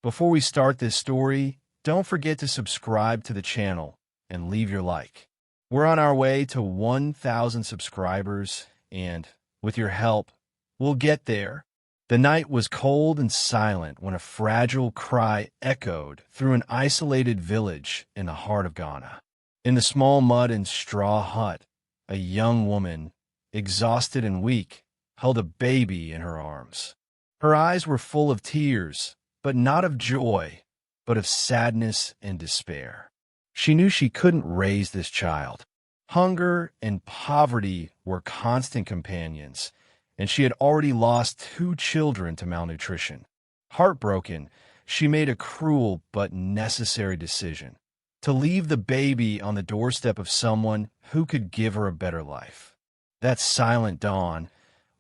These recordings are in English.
Before we start this story, don't forget to subscribe to the channel and leave your like. We're on our way to 1,000 subscribers, and with your help, we'll get there. The night was cold and silent when a fragile cry echoed through an isolated village in the heart of Ghana. In the small mud and straw hut, a young woman, exhausted and weak, held a baby in her arms. Her eyes were full of tears, but not of joy, but of sadness and despair. She knew she couldn't raise this child. Hunger and poverty were constant companions, and she had already lost 2 children to malnutrition. Heartbroken, she made a cruel but necessary decision: to leave the baby on the doorstep of someone who could give her a better life. That silent dawn,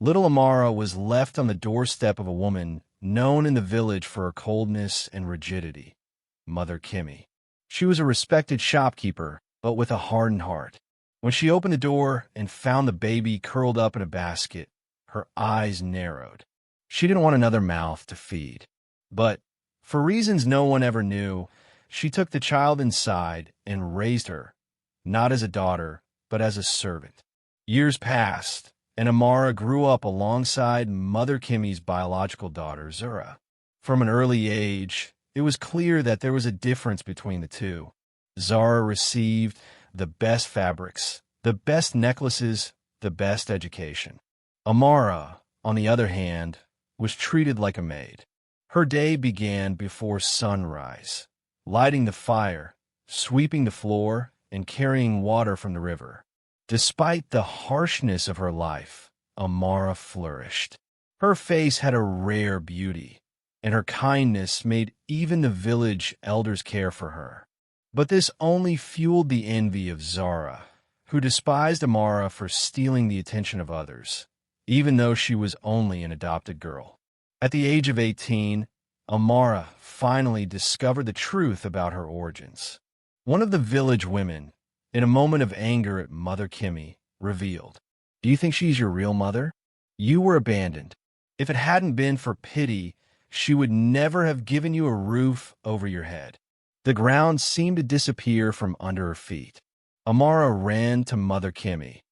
little Amara was left on the doorstep of a woman known in the village for her coldness and rigidity, Mother Kimmy. She was a respected shopkeeper, but with a hardened heart. When she opened the door and found the baby curled up in a basket, her eyes narrowed. She didn't want another mouth to feed. But, for reasons no one ever knew, she took the child inside and raised her, not as a daughter, but as a servant. Years passed, and Amara grew up alongside Mother Kimmy's biological daughter, Zura. From an early age, it was clear that there was a difference between the two. Zara received the best fabrics, the best necklaces, the best education. Amara, on the other hand, was treated like a maid. Her day began before sunrise, lighting the fire, sweeping the floor, and carrying water from the river. Despite the harshness of her life, Amara flourished. Her face had a rare beauty, and her kindness made even the village elders care for her. But this only fueled the envy of Zara, who despised Amara for stealing the attention of others, even though she was only an adopted girl. At the age of 18, Amara finally discovered the truth about her origins. One of the village women, in a moment of anger at Mother Kimmy, revealed, "Do you think she's your real mother? You were abandoned. If it hadn't been for pity, she would never have given you a roof over your head." The ground seemed to disappear from under her feet. Amara ran to Mother Kimmy,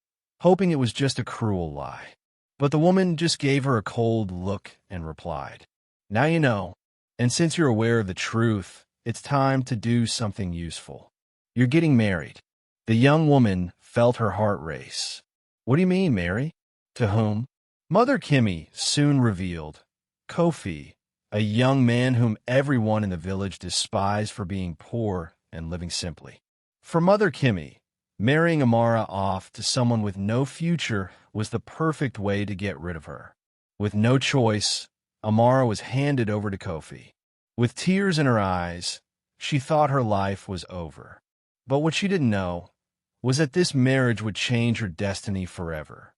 hoping it was just a cruel lie. But the woman just gave her a cold look and replied, "Now you know, and since you're aware of the truth, it's time to do something useful. You're getting married." The young woman felt her heart race. "What do you mean, Mary? To whom?" Mother Kimmy soon revealed, Kofi, a young man whom everyone in the village despised for being poor and living simply. For Mother Kimmy, marrying Amara off to someone with no future was the perfect way to get rid of her. With no choice, Amara was handed over to Kofi. With tears in her eyes, she thought her life was over. But what she didn't know was that this marriage would change her destiny forever.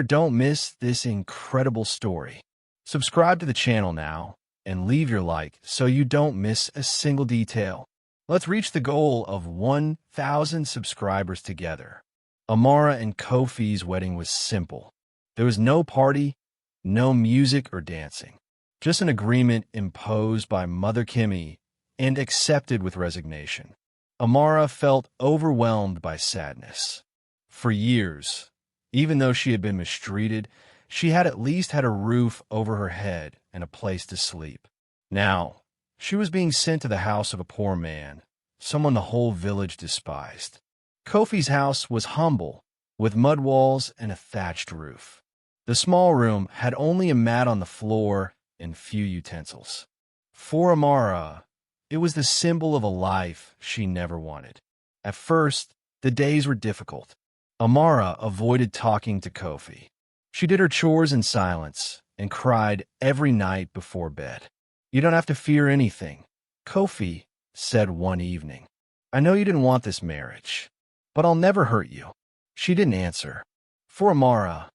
Don't miss this incredible story. Subscribe to the channel now and leave your like so you don't miss a single detail. Let's reach the goal of 1,000 subscribers together. Amara and Kofi's wedding was simple. There was no party, no music or dancing, just an agreement imposed by Mother Kimmy and accepted with resignation. Amara felt overwhelmed by sadness. For years, even though she had been mistreated, she had at least had a roof over her head and a place to sleep. Now, she was being sent to the house of a poor man, someone the whole village despised. Kofi's house was humble, with mud walls and a thatched roof. The small room had only a mat on the floor and few utensils. For Amara, it was the symbol of a life she never wanted. At first, the days were difficult. Amara avoided talking to Kofi. She did her chores in silence and cried every night before bed. "You don't have to fear anything," Kofi said one evening. "I know you didn't want this marriage, but I'll never hurt you." She didn't answer. For Amara,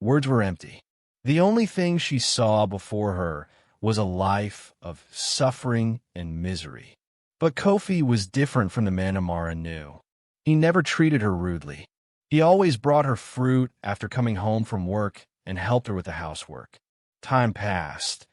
words were empty. The only thing she saw before her was a life of suffering and misery. But Kofi was different from the man Amara knew. He never treated her rudely. He always brought her fruit after coming home from work and helped her with the housework. Time passed,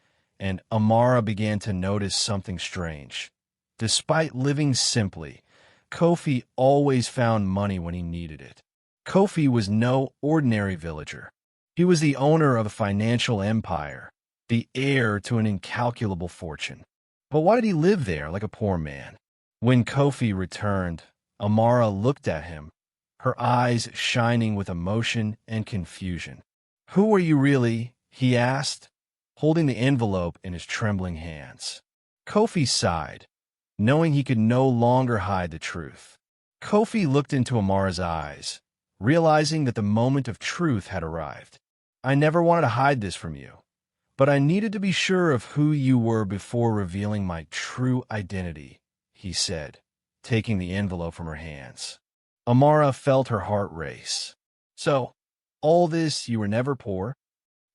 and Amara began to notice something strange. Despite living simply, Kofi always found money when he needed it. Kofi was no ordinary villager. He was the owner of a financial empire, the heir to an incalculable fortune. But why did he live there like a poor man? When Kofi returned, Amara looked at him, her eyes shining with emotion and confusion. "Who are you really?" he asked, holding the envelope in his trembling hands. Kofi sighed, knowing he could no longer hide the truth. Kofi looked into Amara's eyes, realizing that the moment of truth had arrived. "I never wanted to hide this from you, but I needed to be sure of who you were before revealing my true identity," he said, taking the envelope from her hands. Amara felt her heart race. "So, all this, you were never poor?"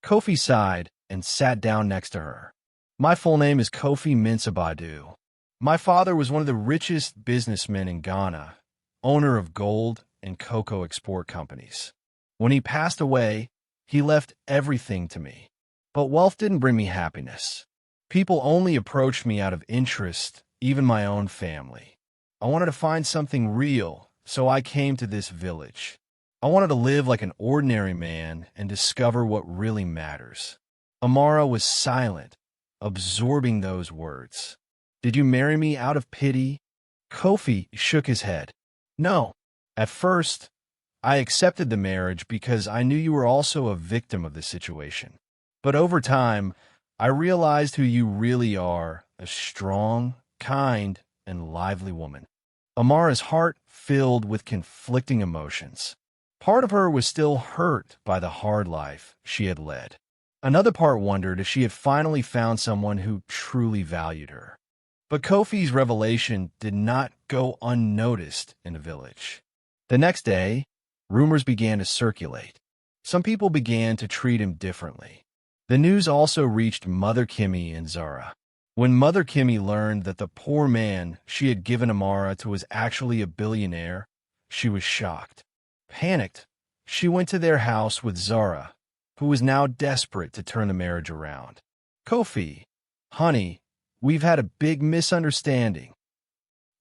Kofi sighed and sat down next to her. "My full name is Kofi Mensah-Badu. My father was one of the richest businessmen in Ghana, owner of gold and cocoa export companies. When he passed away, he left everything to me. But wealth didn't bring me happiness. People only approached me out of interest, even my own family. I wanted to find something real, so I came to this village. I wanted to live like an ordinary man and discover what really matters." Amara was silent, absorbing those words. "Did you marry me out of pity?" Kofi shook his head. "No. At first, I accepted the marriage because I knew you were also a victim of the situation. But over time, I realized who you really are, a strong, kind, and lively woman." Amara's heart filled with conflicting emotions. Part of her was still hurt by the hard life she had led. Another part wondered if she had finally found someone who truly valued her. But Kofi's revelation did not go unnoticed in the village. The next day, rumors began to circulate. Some people began to treat him differently. The news also reached Mother Kimmy and Zara. When Mother Kimmy learned that the poor man she had given Amara to was actually a billionaire, she was shocked. Panicked, she went to their house with Zara, who was now desperate to turn the marriage around. "Kofi, honey, we've had a big misunderstanding,"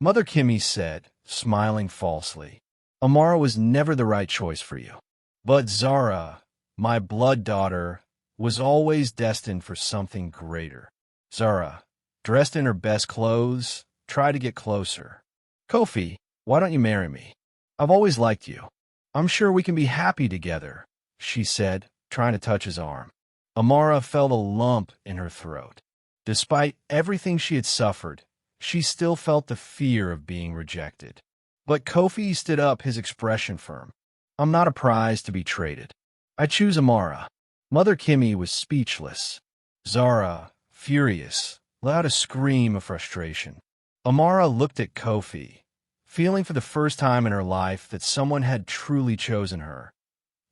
Mother Kimmy said, smiling falsely. "Amara was never the right choice for you. But Zara, my blood daughter, was always destined for something greater." Zara, dressed in her best clothes, tried to get closer. "Kofi, why don't you marry me? I've always liked you. I'm sure we can be happy together," she said, trying to touch his arm. Amara felt a lump in her throat. Despite everything she had suffered, she still felt the fear of being rejected. But Kofi stood up, his expression firm. "I'm not a prize to be traded. I choose Amara." Mother Kimmy was speechless. Zara, furious, let out a scream of frustration. Amara looked at Kofi, feeling for the first time in her life that someone had truly chosen her,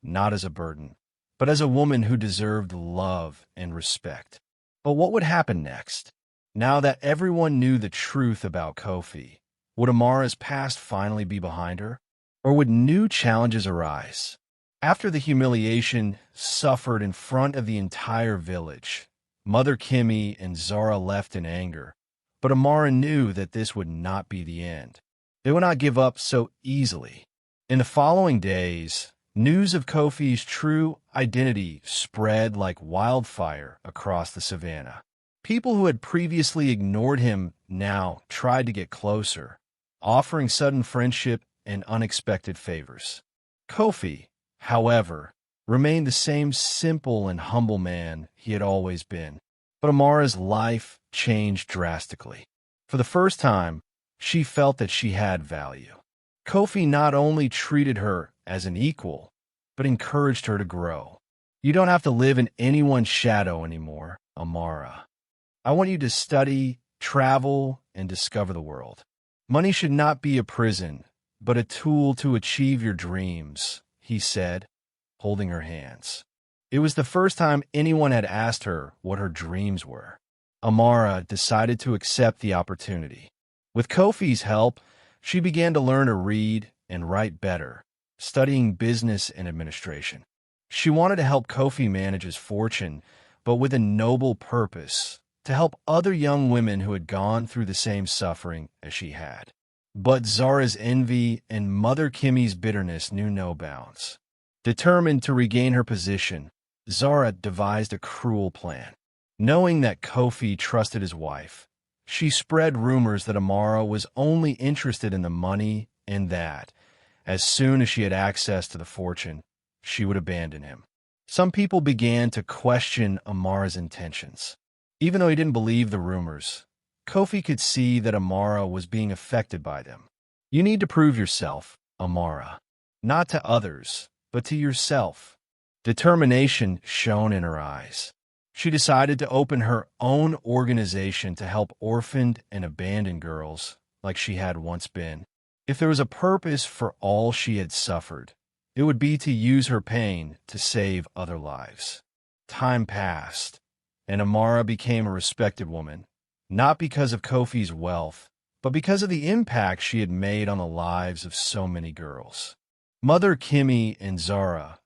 not as a burden, but as a woman who deserved love and respect. But what would happen next? Now that everyone knew the truth about Kofi, would Amara's past finally be behind her? Or would new challenges arise? After the humiliation suffered in front of the entire village, Mother Kimmy and Zara left in anger, but Amara knew that this would not be the end. They would not give up so easily. In the following days, news of Kofi's true identity spread like wildfire across the savannah. People who had previously ignored him now tried to get closer, offering sudden friendship and unexpected favors. Kofi, however, remained the same simple and humble man he had always been. But Amara's life changed drastically. For the first time, she felt that she had value. Kofi not only treated her as an equal, but encouraged her to grow. "You don't have to live in anyone's shadow anymore, Amara. I want you to study, travel, and discover the world. Money should not be a prison, but a tool to achieve your dreams," he said, holding her hands. It was the first time anyone had asked her what her dreams were. Amara decided to accept the opportunity. With Kofi's help, she began to learn to read and write better, studying business and administration. She wanted to help Kofi manage his fortune, but with a noble purpose, to help other young women who had gone through the same suffering as she had. But Zara's envy and Mother Kimmy's bitterness knew no bounds. Determined to regain her position, Zara devised a cruel plan. Knowing that Kofi trusted his wife, she spread rumors that Amara was only interested in the money and that, as soon as she had access to the fortune, she would abandon him. Some people began to question Amara's intentions. Even though he didn't believe the rumors, Kofi could see that Amara was being affected by them. You need to prove yourself, Amara, not to others, but to yourself. Determination shone in her eyes. She decided to open her own organization to help orphaned and abandoned girls like she had once been. If there was a purpose for all she had suffered, it would be to use her pain to save other lives. Time passed, and Amara became a respected woman, not because of Kofi's wealth, but because of the impact she had made on the lives of so many girls. Mother Kimmy and Zara,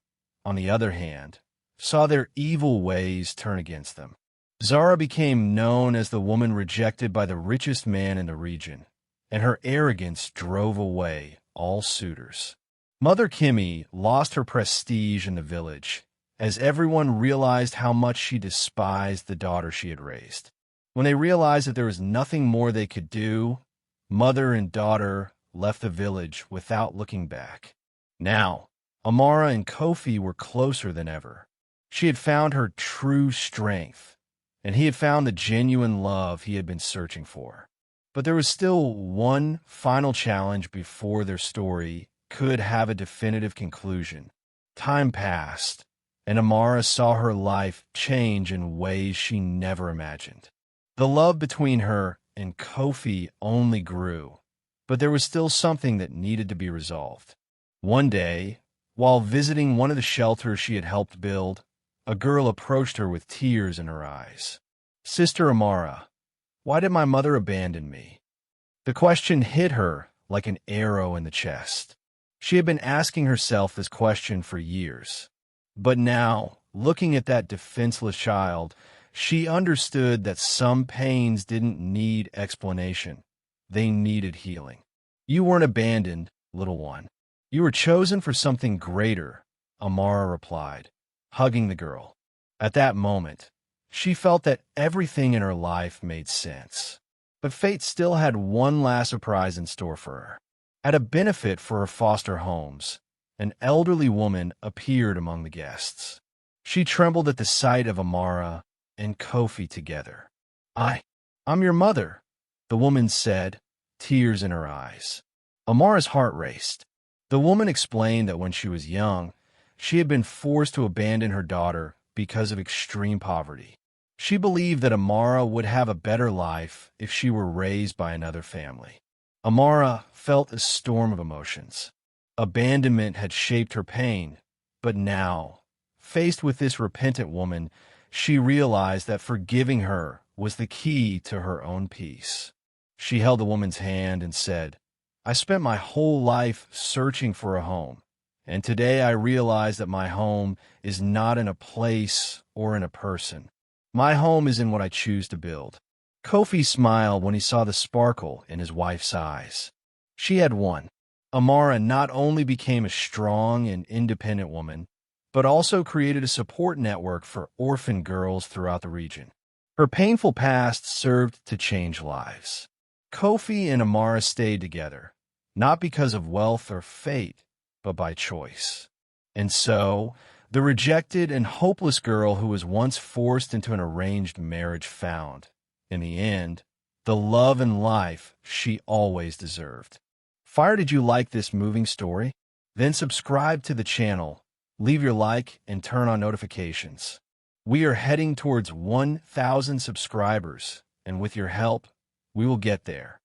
on the other hand, saw their evil ways turn against them. Zara became known as the woman rejected by the richest man in the region, and her arrogance drove away all suitors. Mother Kimmy lost her prestige in the village, as everyone realized how much she despised the daughter she had raised. When they realized that there was nothing more they could do, mother and daughter left the village without looking back. Now, Amara and Kofi were closer than ever. She had found her true strength, and he had found the genuine love he had been searching for. But there was still one final challenge before their story could have a definitive conclusion. Time passed, and Amara saw her life change in ways she never imagined. The love between her and Kofi only grew, but there was still something that needed to be resolved. One day, while visiting one of the shelters she had helped build, a girl approached her with tears in her eyes. "Sister Amara, why did my mother abandon me?" The question hit her like an arrow in the chest. She had been asking herself this question for years. But now, looking at that defenseless child, she understood that some pains didn't need explanation. They needed healing. "You weren't abandoned, little one. You were chosen for something greater," Amara replied, hugging the girl. At that moment, she felt that everything in her life made sense. But fate still had one last surprise in store for her. At a benefit for her foster homes, an elderly woman appeared among the guests. She trembled at the sight of Amara and Kofi together. I'm your mother," the woman said, tears in her eyes. Amara's heart raced. The woman explained that when she was young, she had been forced to abandon her daughter because of extreme poverty. She believed that Amara would have a better life if she were raised by another family. Amara felt a storm of emotions. Abandonment had shaped her pain, but now, faced with this repentant woman, she realized that forgiving her was the key to her own peace. She held the woman's hand and said, "I spent my whole life searching for a home, and today I realize that my home is not in a place or in a person. My home is in what I choose to build." Kofi smiled when he saw the sparkle in his wife's eyes. She had won. Amara not only became a strong and independent woman, but also created a support network for orphan girls throughout the region. Her painful past served to change lives. Kofi and Amara stayed together, not because of wealth or fate, but by choice. And so, the rejected and hopeless girl who was once forced into an arranged marriage found, in the end, the love and life she always deserved. Fire, did you like this moving story? Then subscribe to the channel, leave your like, and turn on notifications. We are heading towards 1,000 subscribers, and with your help, we will get there.